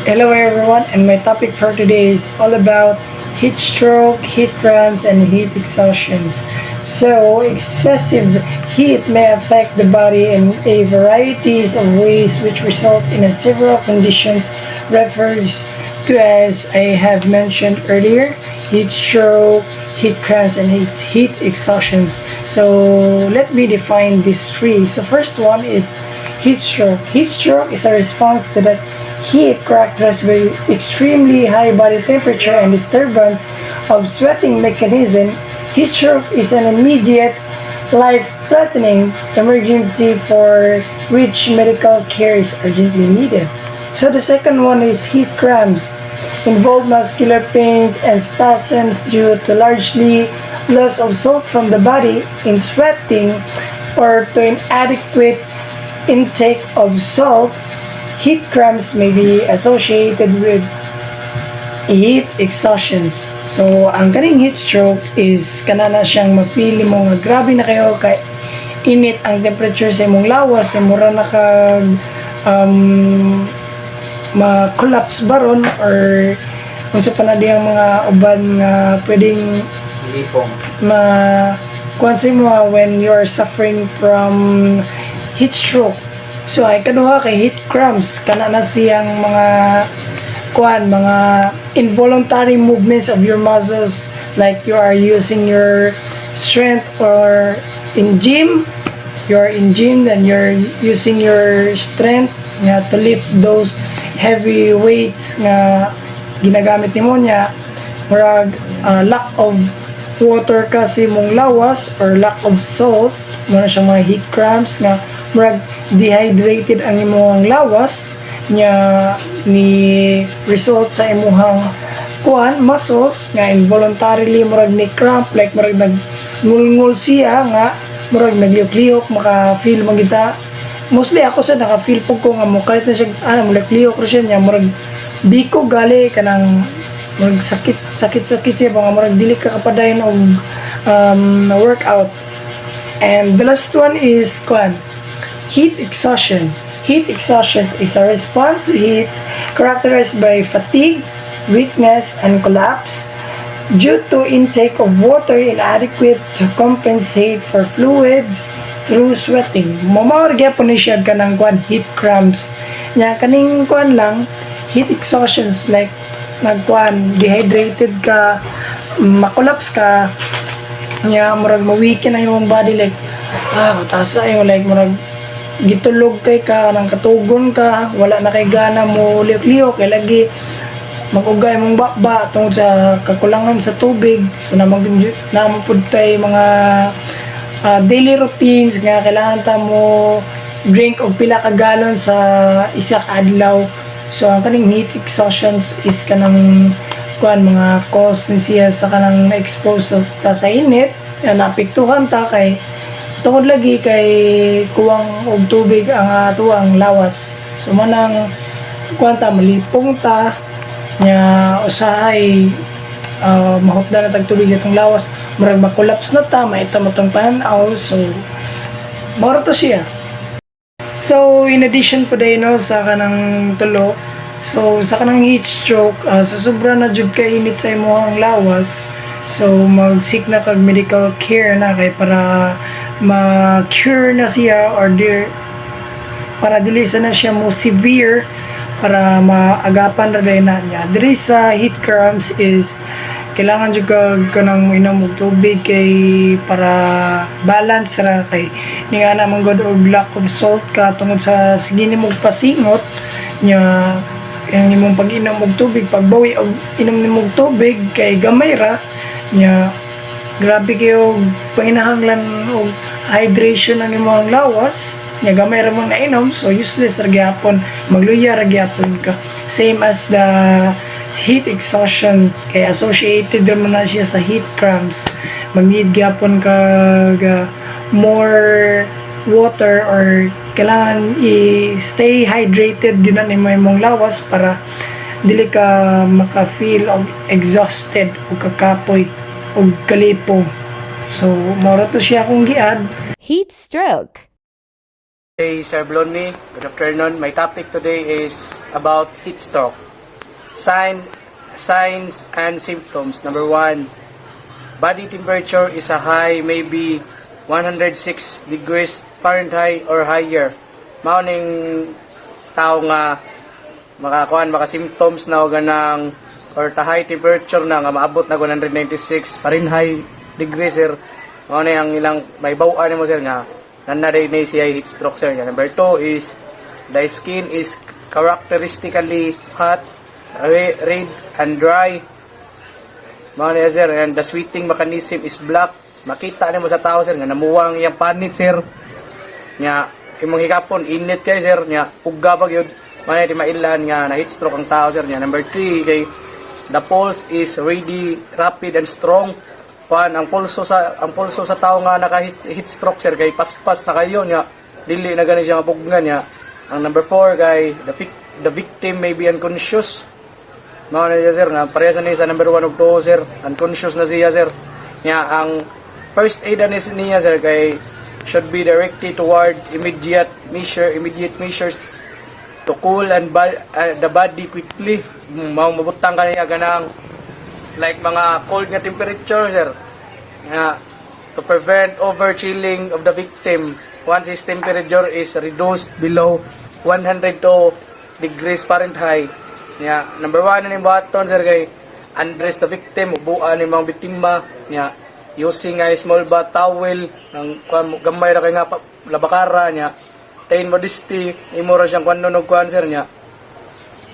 Hello everyone, and my topic for today is all about heat stroke, heat cramps, and heat exhaustions. So, excessive heat may affect the body in a variety of ways which result in several conditions referred to as I have mentioned earlier, heat stroke, heat cramps, and heat exhaustions. So, let me define these three. So, first one is heat stroke. Heat stroke is a response to that heat characterized by extremely high body temperature and disturbance of sweating mechanism. Heat stroke is an immediate, life-threatening emergency for which medical care is urgently needed. So the second one is heat cramps. Involve muscular pains and spasms due to largely loss of salt from the body in sweating or to inadequate intake of salt. Heat cramps may be associated with heat exhaustions. So, ang kaning heat stroke is kanana siyang ma-feel mo nga grabe na kayo kay init ang temperature sa imong lawas, sa mura na ka ma-collapse baron or unsa pa na diyang mga uban nga pwedeng Lipong. kuan sa imo when you are suffering from heat stroke. So ay kaduha kay heat cramps kana na siyang mga involuntary movements of your muscles, like you are using your strength or in gym, then you're using your strength nga to lift those heavy weights nga ginagamit nimo nya, murag lack of water kasi mong lawas or lack of salt mo na siya mga heat cramps nga murag dehydrated ang imong lawas nya ni result sa imong muscles nga involuntarily murag ni cramp, like murag nagngulngul siya nga murag nagliyok-liyok, maka-feel mo kita. Mostly ako sa naka-feel po ko nga mo kahit na siya mulak-liyok ko siya nya murag biko gali kanang murag sakit siya mga murag dili ka kapadayon og workout. And the last one is heat exhaustion. Heat exhaustion is a response to heat characterized by fatigue, weakness, and collapse due to intake of water inadequate to compensate for fluids through sweating. Mamawar gyapon ni siya kanang heat cramps. Nya kaning lang heat exhaustions, like dehydrated ka, makolapse ka, nya murag ma-weaken ang imong body, like tasa yung like murag gitulog kay ka nang katugon ka, wala na kay gana mo liyok-liyok kay lagi mag-ugay mong bakba tungod sa kakulangan sa tubig. So namapud tay mga daily routines nga kailangan ta mo drink og pila ka galon sa isa ka adlaw. So ang kaning heat exhaustions is kanang mga cause ni siya sa kanang na-expose sa init, naapektuhan ta kay tungod lagi kay kuwang og tubig ang tuwang lawas. So manang malipong ta nya usahay mahupda na tag tubig sa itong lawas, murag makolaps na ta, maita mo tong pananaw. So moro to siya. So in addition po day sa kanang tulo, so sa kanang heat stroke, sa sobra na jud kay init sa imong lawas, so mag-seek na kag medical care na kay para ma-cure na siya or para dili na siya mo severe, para maagapan ra dai na niya. Diri sa heat cramps is kailangan jud kanang inom og tubig kay para balance ra kay ninga na man god og lack of salt ka tungod sa sige nimong pasingot nya ang imong pag-inom og tubig, pagbawi og inom nimo og tubig kay gamay ra nya grabe kayo panginahanglan og hydration ang imong lawas nya gamay ra mo nainom, so useless ra gyapon, magluya ra gyapon ka. Same as the heat exhaustion kay associated naman na siya sa heat cramps. Mag-need gyapon ka more water or kailangan i-stay hydrated yun na nimo imong lawas para dili ka maka-feel og exhausted o kakapoy o kalipo. So mao to siya akong giad. Heat stroke. Hey Sir Blonny, good afternoon. My topic today is about heat stroke. Signs and symptoms. Number 1, body temperature is a high, maybe 106 degrees Fahrenheit or higher. Mauning tao nga maka symptoms na ganang or ta high temperature na nga maabot na 196 Fahrenheit degrees sir. Mao na ang ilang may bawaan mo sir nga nanay na siya heat stroke sir. Number 2 is the skin is characteristically hot, red and dry. Mao na sir, and the sweating mechanism is black. Makita nimo sa tao sir nga namuwang iyang panit sir. Nya imong higapon init kay sir nya ugga pag yun. Manay di mailan nga na heat stroke ang tao sir nya. Number 3 kay the pulse is really rapid and strong. Ang pulso sa tao nga naka heat stroke sir kay paspas na kayo nya dili na gani siya mapugnan nya. Ang number 4 kay the victim may be unconscious. Mao na siya sir nga pareha ni sa number 1 ug 2 sir, unconscious na siya sir. Nya ang first aid niya sir kay should be directed toward immediate measures to cool and the body quickly. Mabutang kaniya ganang like mga cold nga temperature sir. To prevent over chilling of the victim once his temperature is reduced below 102 degrees Fahrenheit. Number 1 ni baton sir kay undress the victim, ubuan ni mga biktima using a small bath towel ng gamay ra kay nga labakara tain modesty imo ra siyang kuan og kuan sir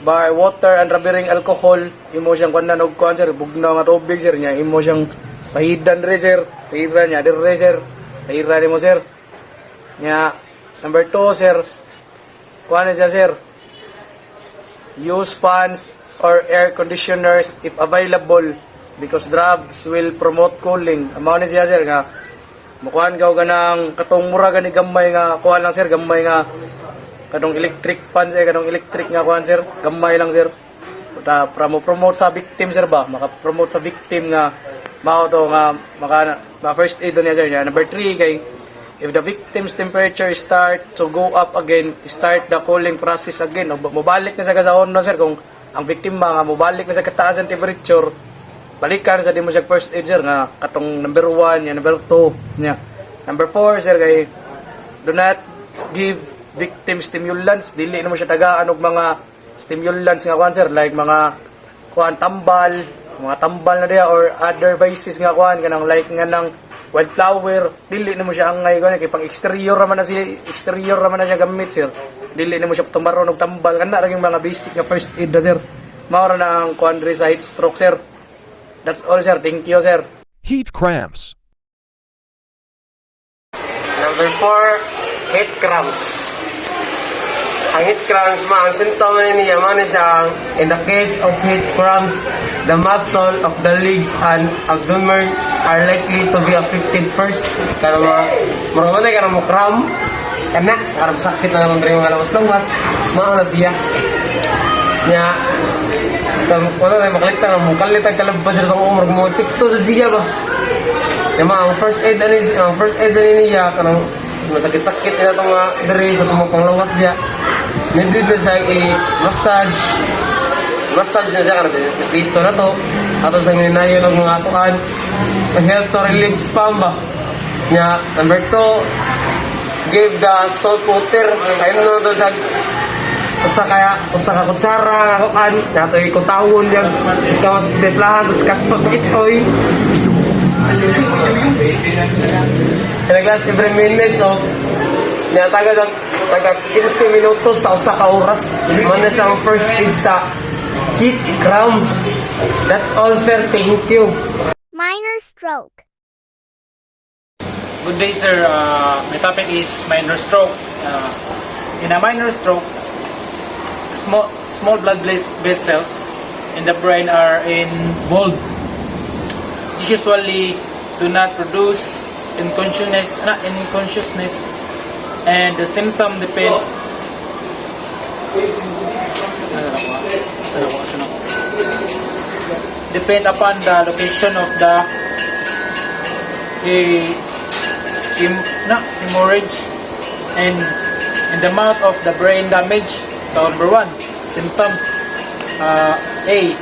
by water and rubbering alcohol imo siyang kuan og kuan sir bugnaw nga tubig sir imo siyang pahidan re sir pahiran dire sir pahiran mo sir number 2 sir kuan siya sir use fans or air conditioners if available because drugs will promote cooling. Amo ni siya sir nga mukuan gaw ganang katong mura gani gamay nga kuan lang sir gamay nga kadong electric fan sir kadong electric nga kuan sir gamay lang sir para mo promote sa victim sir ba maka-promote sa victim nga mao to nga maka first aid niya sir number 3 kay if the victim's temperature start to go up again start the cooling process again mobalik na sa kasahon no sir kung ang biktima nga mobalik na sa kataas ang temperature balikan sa di mo siya first aid sir nga katong number 1 number 2 number 4 sir kay do not give victim stimulants dili na mo siya tagaan og mga stimulants nga kuan sir like mga kuan tambal na diya or other vices nga kuan kanang like nga nang wildflower dili na mo siya angay kuan kay pang exterior raman na siya gamit sir dili na mo siya tumaron og tambal kana ra yung mga basic nga first aid sir mao ra na ang kuan sa heat stroke sir. That's all sir, thank you sir. Heat cramps. Number 4, heat cramps. Ang heat cramps ang symptom niya man siya in the case of heat cramps, the muscle of the legs and abdomen are likely to be affected first. Kaya maraman na mo cramp, kana arang sakit na naman rin mga lawas-lawas, mauna siya. Wala na makalitan ang mukalitan kalabas sa itong umar mo epekto sa siya ba ang first aid niya kanang masakit-sakit na itong diri sa itong panglawas niya nandun na sa massage na siya kanang dito na to ato sa ngininayo ng mga atuan help to relieve spam ba number 2 give the salt water ayun na to sa usa ka kutsara ako kan nato ikutawon yan kawas deplahan sa kastos itoy naglas every minute so taga 15 minutos sa usa ka oras man sa first aid sa heat cramps. That's all sir, thank you. Minor stroke. Good day sir, my topic is minor stroke. In a minor stroke, small blood vessels in the brain are involved. These usually do not produce unconsciousness, and the symptom depend upon the location of the hemorrhage and in the amount of the brain damage. So number 1, symptoms A.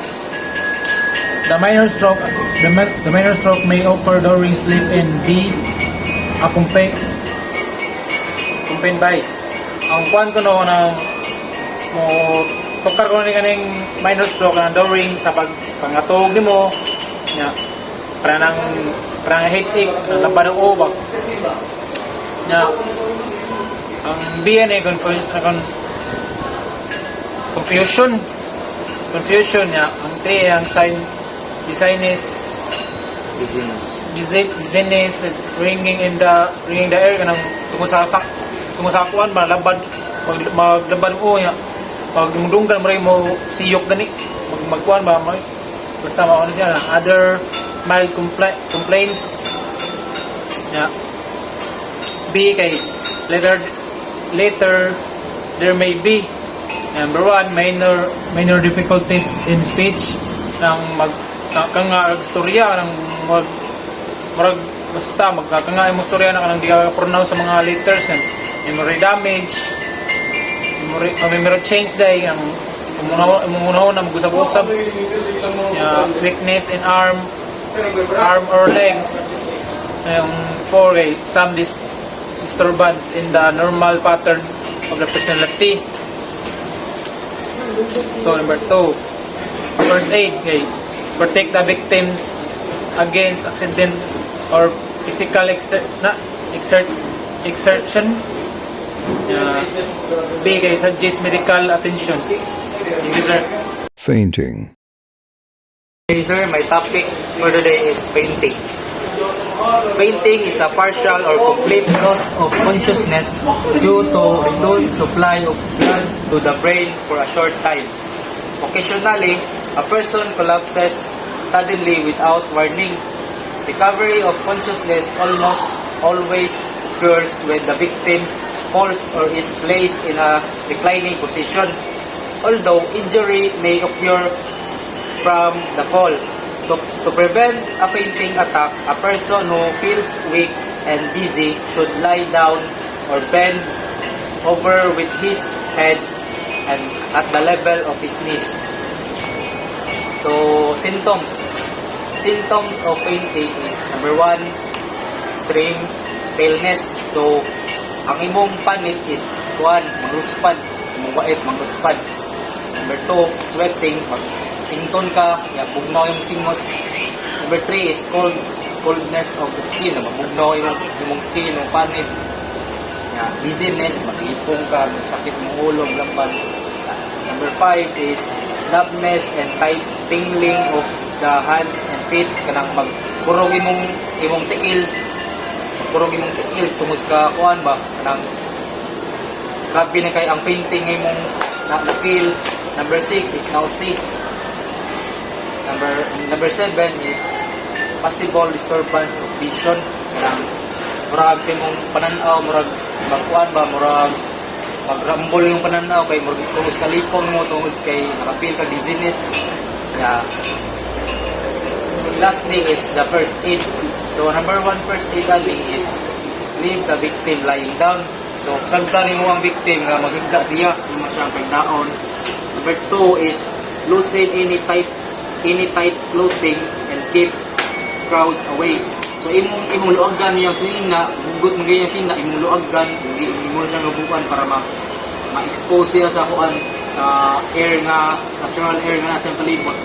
The minor stroke may occur during sleep, and B. Accompanied by. Ang kuan ko no ng mo tukar ko ni kaning minor stroke na during sa pangatog nimo nya para headache ang laban ng ubak nya ang BNA confusion nya ang T ang design is dizziness, ringing in the air kanang tumusakuan maglabad mo nya pag dumdunggan mo siyok gani magkuan ba basta ano siya na other mild complaints nya B kay later there may be number 1 minor difficulties in speech nang kang istorya nang murag basta magkakanga mo istorya na kanang di ka pronounce sa mga letters and memory damage memory change day ang umunaw na magusab-usab weakness in arm or leg. 4 some disturbance in the normal pattern of the personality. So number 2, first aid, protect the victims against accident or physical exertion. B, suggest medical attention. Thank you, sir. Fainting. Hey sir, my topic for today is fainting. Fainting is a partial or complete loss of consciousness due to reduced supply of blood to the brain for a short time. Occasionally, a person collapses suddenly without warning. Recovery of consciousness almost always occurs when the victim falls or is placed in a reclining position, although injury may occur from the fall. To prevent a fainting attack, a person who feels weak and dizzy should lie down or bend over with his head and at the level of his knees. So, symptoms of fainting is number 1, extreme paleness. So, ang imong panit is 1, magruspad, imong wait, magruspad. Number 2, sweating, sington ka, bugnaw yung singot. Number 3 is coldness of the skin, mabugnaw yung skin, yung panit. Dizziness, mag-ipong ka, sakit ng ulo, lampan. Number 5 is numbness and tight tingling of the hands and feet, kanang magkurog imong tiil, tungos ka kuan ba, kanang grabe na kay ang fainting imong na-feel. Number 6 is nausea. Number 7 is possible disturbance of vision. Kanang murag sa imong pananaw, murag magkuan ba, murag magrambol yung pananaw kay murag tungos kalipong mo, tungos kay nakafeel ka dizziness. Lastly is the first aid. So number 1 first aid is leave the victim lying down. So sagdan mo ang victim nga magigda siya, hindi mo siyang pagdaon. Number 2 is loosen any tight clothing and keep crowds away. So imong luagan niyang sinina, hugot mo ganyan sinina, imong luagan, imong siyang lubukan para ma-expose siya sa kuan sa air nga natural air nga nasa palibot.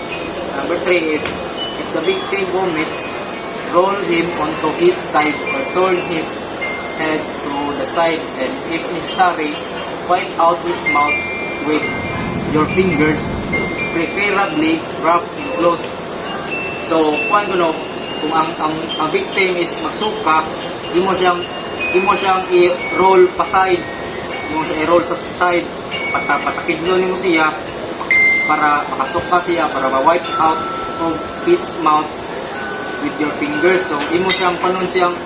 Number 3 is if the victim vomits, roll him onto his side or turn his head to the side, and if necessary, wipe out his mouth with your fingers, preferably wrapped in cloth. So, kung ang victim is magsuka, di mo siyang i-roll pa side, di mo siyang i-roll sa side, patakidlo mo siya para makasuka siya, para ma-wipe out of his mouth with your fingers. So, di mo siyang panon siyang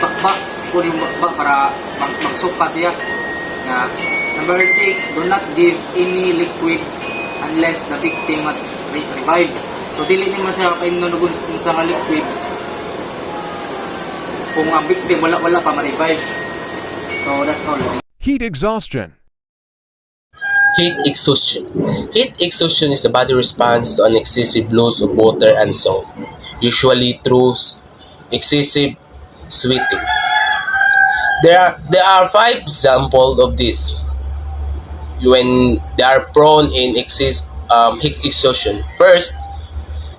bakbak, kunin yung bakbak para magsuka siya. Number 6, do not give any liquid unless the victim has revived. So, dili mo siya kainunugon sa liquid kung ang victim wala pa ma-revive. So, that's all. Heat exhaustion. Heat exhaustion. Heat exhaustion is the body response to an excessive loss of water and salt, usually through excessive sweating. There are five examples of this when they are prone in heat exhaustion. First,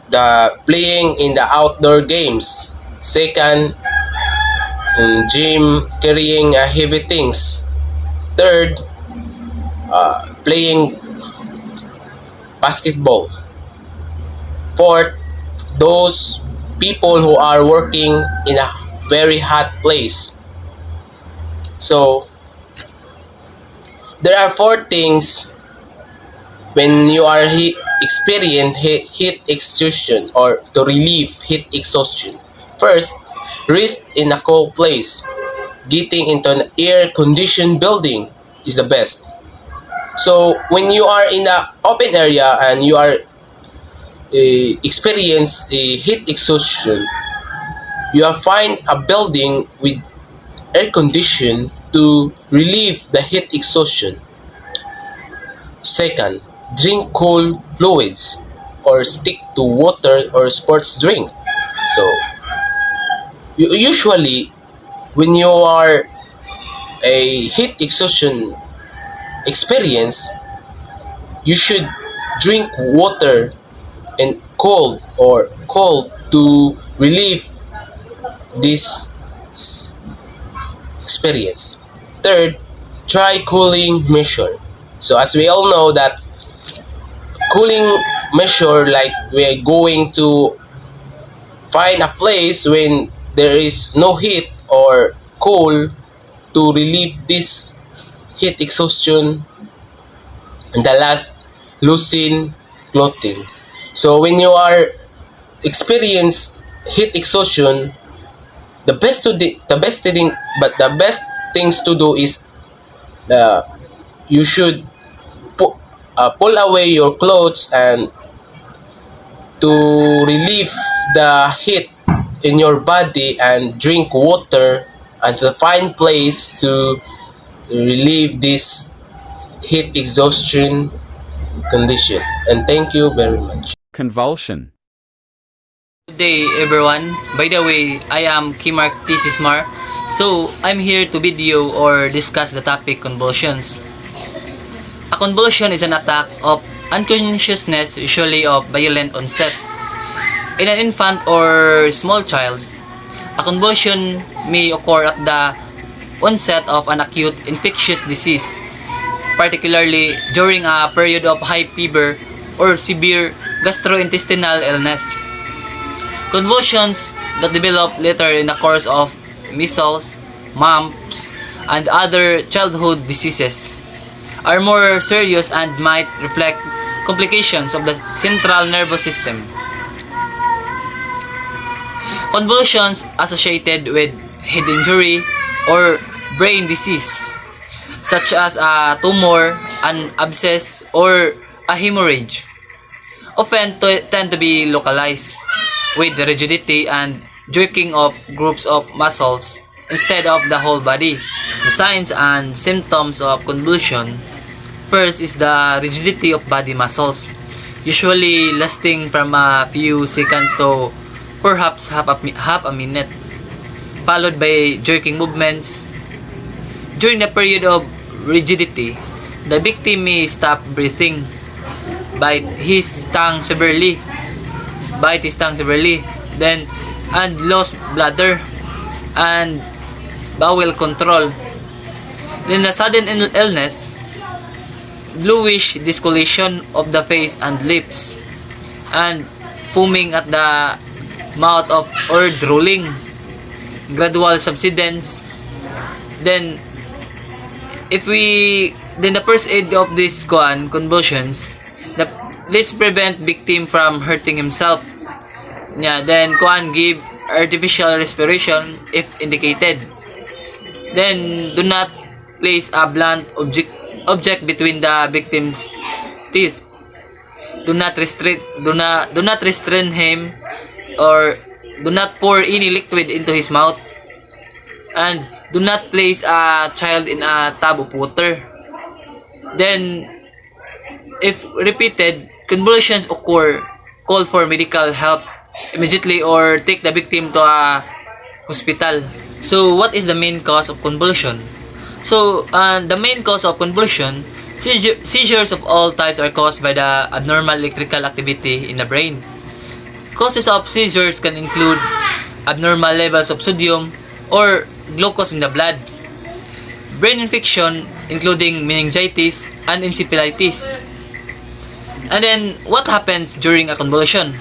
the playing in the outdoor games. Second, gym carrying heavy things. Third, playing basketball. Fourth, those people who are working in a very hot place. So, there are four things when you are experience heat exhaustion or to relieve heat exhaustion. First, rest in a cold place. Getting into an air-conditioned building is the best. So when you are in an open area and you are experience a heat exhaustion, you will find a building with air condition to relieve the heat exhaustion. Second, drink cold fluids or stick to water or sports drink. So usually when you are a heat exhaustion experience, you should drink water and cold to relieve this experience. Third, try cooling measure. So as we all know that cooling measure, like we are going to find a place when there is no heat or cool to relieve this heat exhaustion. And the last, loosen clothing. So when you are experience heat exhaustion, the best things to do is you should pull away your clothes and to relieve the heat in your body and drink water and to find place to relieve this heat exhaustion condition. And thank you very much. Convulsion. Good day everyone. By the way, I am Kimark T. Sismar. So, I'm here to video or discuss the topic convulsions. A convulsion is an attack of unconsciousness, usually of violent onset. In an infant or small child, a convulsion may occur at the onset of an acute infectious disease, particularly during a period of high fever or severe gastrointestinal illness. Convulsions that develop later in the course of measles, mumps, and other childhood diseases are more serious and might reflect complications of the central nervous system. Convulsions associated with head injury or brain disease, such as a tumor, an abscess, or a hemorrhage, often tend to be localized, with rigidity and jerking of groups of muscles instead of the whole body. The signs and symptoms of convulsion: first is the rigidity of body muscles, usually lasting from a few seconds to perhaps half a minute, followed by jerking movements. During the period of rigidity, the victim may stop breathing, bite his tongue severely, then and lose bladder and bowel control. Then the sudden illness, bluish discoloration of the face and lips, and foaming at the mouth or drooling, gradual subsidence. Then the first aid of these convulsions, let's prevent victim from hurting himself. Then give artificial respiration if indicated. Then do not place a blunt object between the victim's teeth. Do not restrain him, or do not pour any liquid into his mouth. And do not place a child in a tub of water. Then If repeated, convulsions occur, call for medical help immediately or take the victim to a hospital. So, what is the main cause of convulsion? So, the main cause of convulsion, seizures of all types are caused by the abnormal electrical activity in the brain. Causes of seizures can include abnormal levels of sodium or glucose in the blood, brain infection including meningitis and encephalitis. And then, what happens during a convulsion?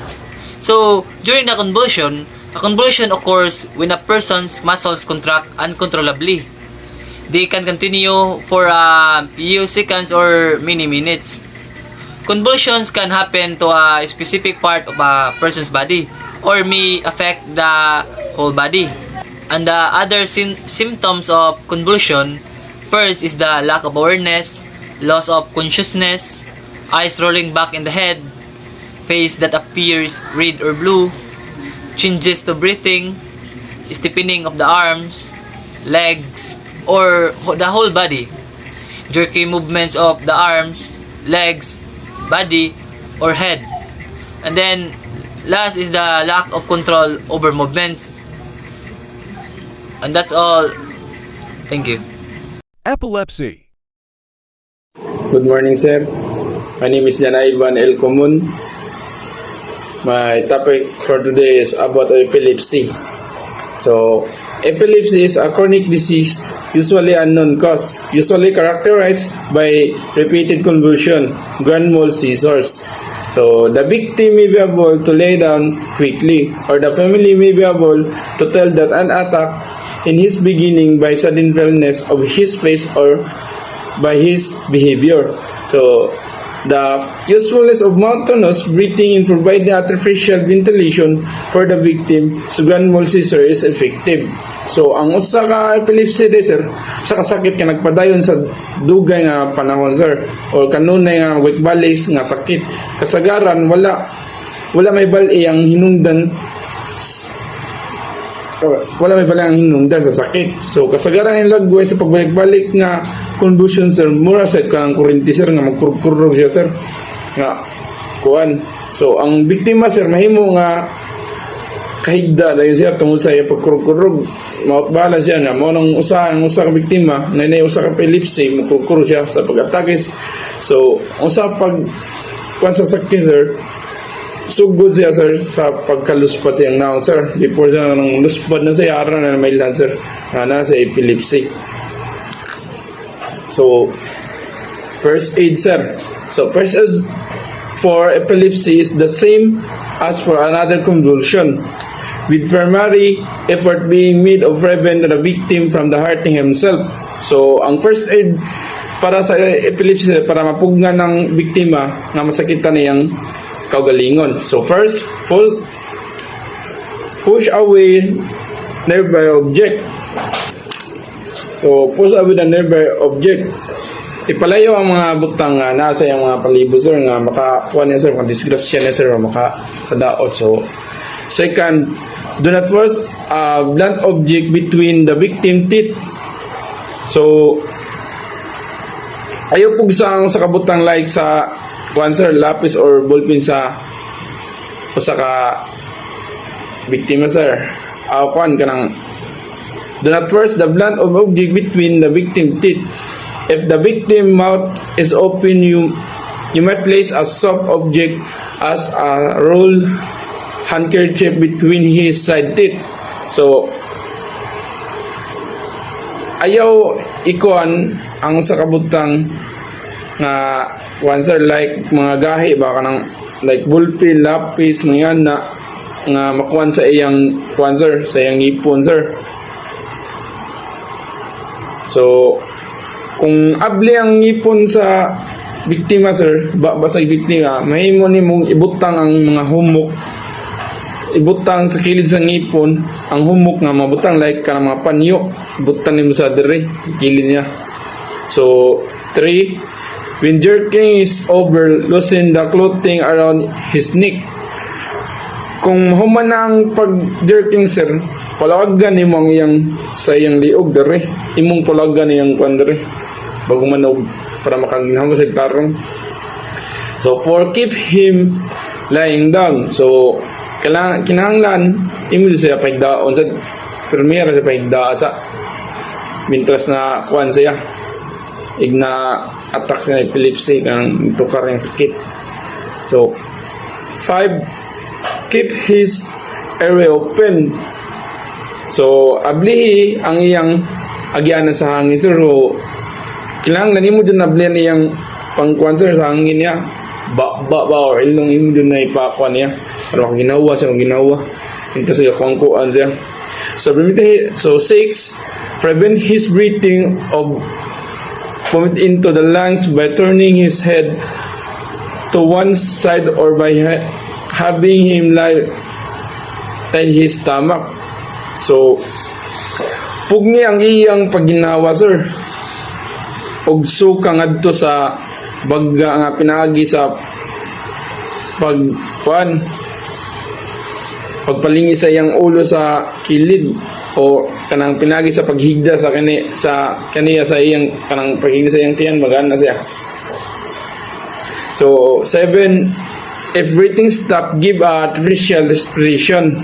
So, during the convulsion, a convulsion occurs when a person's muscles contract uncontrollably. They can continue for a few seconds or many minutes. Convulsions can happen to a specific part of a person's body or may affect the whole body. And the other symptoms of convulsion, first is the lack of awareness, loss of consciousness, eyes rolling back in the head, face that appears red or blue, changes to breathing, stiffening of the arms, legs, or the whole body, jerky movements of the arms, legs, body, or head. And then, last is the lack of control over movements. And that's all. Thank you. Epilepsy. Good morning, sir. My name is Jan Ivan L. Comun. My topic for today is about epilepsy. So, epilepsy is a chronic disease, usually unknown cause, usually characterized by repeated convulsion, grand mal seizures. So, the victim may be able to lay down quickly, or the family may be able to tell that an attack in his beginning by sudden firmness of his face or by his behavior. So, the usefulness of monotonous breathing and providing artificial ventilation for the victim sa grand mal seizure is effective. So, ang usa ka epilepsy day, sir, sa kasakit ka nagpadayon sa dugay nga panahon, sir, o kanunay nga wikbalis nga sakit. Kasagaran, wala may bali ang hinungdan sa sakit. So, kasagaran yung lagway sa pagbalik-balik nga convulsion, sir, mura sa kanang kurente, sir, nga magkurkurog siya, sir, nga kuan. So, ang biktima, sir, mahimo nga kahigda dahil siya tungod sa iya pagkurkurog, mautbala siya nga mo nang usa ka biktima na usa ka epilepsy, magkurkurog siya sa pag-atake. So, usa pag kuan sa sakit, sir, sugod siya, sir, sa pagkaluspad siyang naon, sir, before siya nang luspad na siya, aran na may sir, na sa epilepsy. So, first aid, sir. So, first aid for epilepsy is the same as for another convulsion, with primary effort being made of prevent the victim from the hurting himself. So, ang first aid para sa epilepsy, sir, para mapugnan ng biktima nga masakitan niyang kaugalingon. So, first, push away nearby object. So, push away the nearby object. Ipalayo ang mga butang nga nasa yung mga palibot, sir, nga makakuha niya, sir, makadisgrasya niya, sir, makadaot. So, second, do not force a blunt object between the victim teeth. So, ayaw pugsang sa kabutang like sa sir, lapis or ballpen sa ka biktima, sir. Kuan kanang do not force the blunt of object between the victim teeth. If the victim mouth is open, you might place a soft object as a roll handkerchief between his side teeth. So, ayaw ikuan ang sa kabutang nga sir, like mga gahi baka nang like ballpen, lapis, mga na nga makuan sa iyang sir, sa iyang ipon, sir. So, kung abli ang ipon sa biktima, sir, basag biktima, mahimo nimong ibutang ang mga humok, ibutang sa kilid sa ngipon ang humok nga mabutang like kanang mga panyo, ibutang nimo sa dire kilid niya. So, 3, when jerking is over, loosen the clothing around his neck. Kung human na ang pag-jerking, sir, palawagan nimo ang iyang sa iyang liog dere. Imong palawagan iyang kuan dere bago manog para makaginhawa sa tarong. So, 4, keep him lying down. So, kinahanglan, imo siya paigdaon sa primera sa paigdaa sa mintras na kuan siya. Igna attack sa epilepsy kang tukar yung sakit. So, 5, keep his airway open. So, ablihi ang iyang agyanan sa hangin, sir. So, kailangan nimo dyan ablihan iyang pangkuan, sir, sa hangin niya. Ba, or ilong imo dyan na ipakuan niya. Pero kung ginawa siya, ito siya, kongkuan siya. So, 6, prevent his breathing of vomit into the lungs by turning his head to one side or by having him lie in his stomach. So, pugni ang iyang paginawa, sir. Ugso ka ngadto sa bagga nga pinagi sa pagpalingi sa iyang ulo sa kilid o kanang pinagi sa paghigda sa kaniya sa iyang kanang paghigda sa iyang tiyan magana siya. So 7, if breathing stop, give a artificial respiration.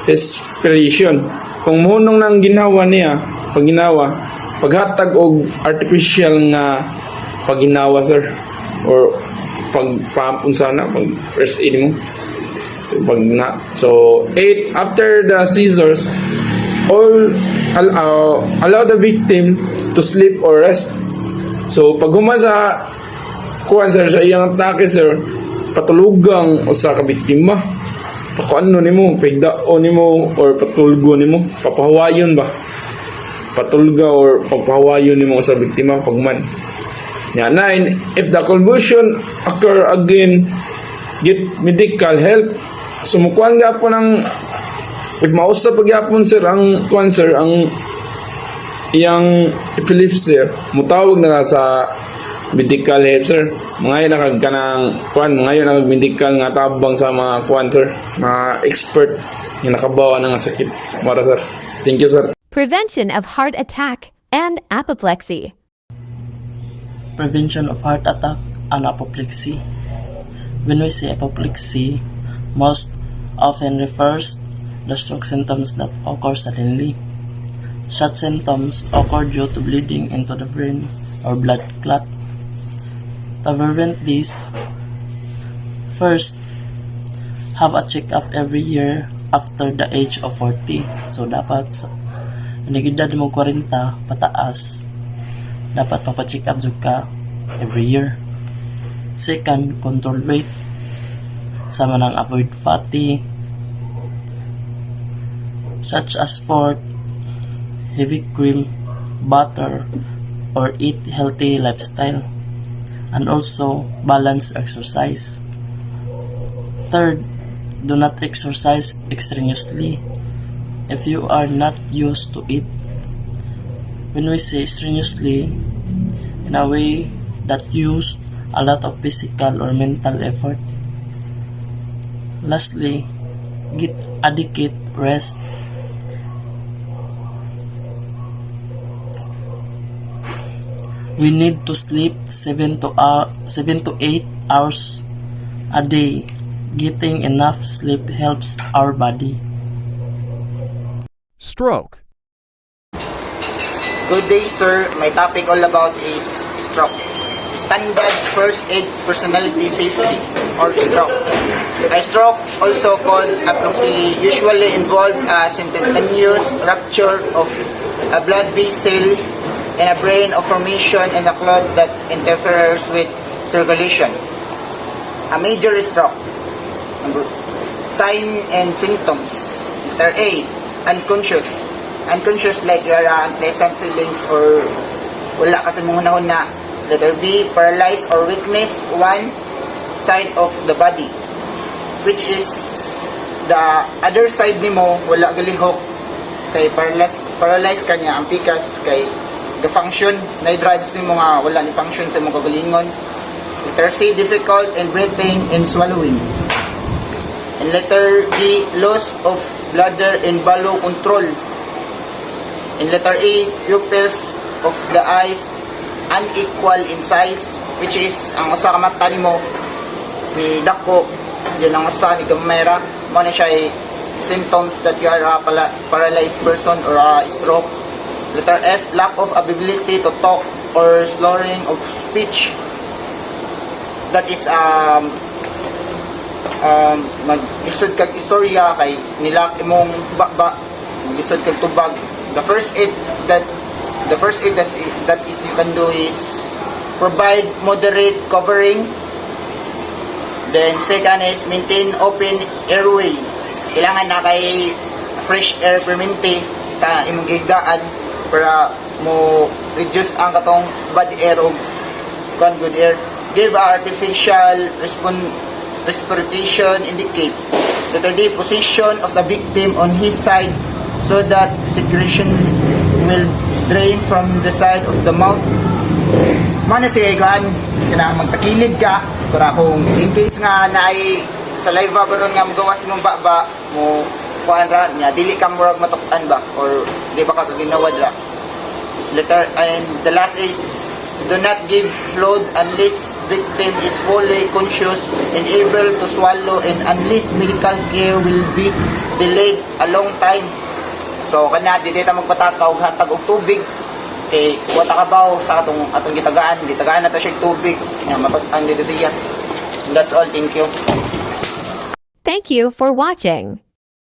Respiration. Kung mohunong nang ginawa niya, paghatag og artificial nga paginawa, sir, or pagpampun sana pag first aid mo. So 8, after the seizures, allow the victim to sleep or rest. So pag humasa kuan, sir, sa iyang atake, sir, patulugang usa ka biktima. Pakuano nimo, pigdaon nimo or patulgo nimo, papahawayon ba? Patulga or papahawayon nimo sa biktima pagman. 9, if the convulsion occur again, get medical help. Sumukuan gyapon ang if mausa pagyapon, sir, ang kuan, sir, ang iyang epilepsy, sir, mutawag na sa medical help, sir. Mga nakag kanang kuan, ngayon ang medical nga tabang sa mga kuan, sir, mga expert nga nakabawa ng sakit mara, sir. Thank you, sir. Prevention of heart attack and apoplexy. Prevention of heart attack and apoplexy. When we say apoplexy, most often refers the stroke symptoms that occur suddenly. Such symptoms occur due to bleeding into the brain or blood clot. To prevent this, first, have a check-up every year after the age of 40. So, dapat nagidad mo 40 pataas, dapat magpa-check up ka every year. Second, control weight. Sama ng avoid fatty, such as pork, heavy cream, butter, or eat healthy lifestyle. And also, balance exercise. Third, do not exercise extraneously if you are not used to it. When we say strenuously, in a way that use a lot of physical or mental effort. Lastly, get adequate rest. We need to sleep 7 to 8 hours a day. Getting enough sleep helps our body. Stroke. Good day, sir. My topic all about is stroke. Standard first aid personality safety or stroke. A stroke, also called apoplexy, usually involves a simultaneous rupture of a blood vessel in a brain or formation in the clot that interferes with circulation. A major stroke. Sign and symptoms. Letter A, unconscious. Unconscious like your unpleasant feelings or wala kasi mong na. Letter B, paralyzed or weakness one side of the body, which is the other side nimo wala galihok kay paralyzed kanya ang pikas kay the function na drugs nimo nga wala ni function sa imong kagalingon. Letter C, difficult in breathing and swallowing. And letter D, loss of bladder and bowel control. In letter A, pupils of the eyes unequal in size which is ang usa ka mata nimo ni dako, yun ang usa ni gamera, mo na siya ay symptoms that you are a paralyzed person or a stroke. Letter F, lack of ability to talk or slurring of speech. That is mag-isod kag istorya kay nilak imong bakba, mag-isod kag tubag. The first aid that is you can do is provide moderate covering. Then second is maintain open airway. Kailangan na kay fresh air permente sa imong gigaan para mo reduce ang katong bad air o good air. Give artificial respiration indicate. Letter D, position of the victim on his side so that secretion will drain from the side of the mouth. Mana siya ikahan, kailangan magtakilid ka para kung in case nga naay saliva baron nga magawas mong baba mo kuan ra nya dili ka murag matuktan ba or di ba ka kaginawad ra. Letter and the last is do not give fluid unless victim is fully conscious and able to swallow and unless medical care will be delayed a long time. So kana dili ta magpatakaw hatag og tubig kay wata kabaw sa atong gitagaan na to siya tubig nga matut-an dito siya. That's all, thank you. Thank you for watching.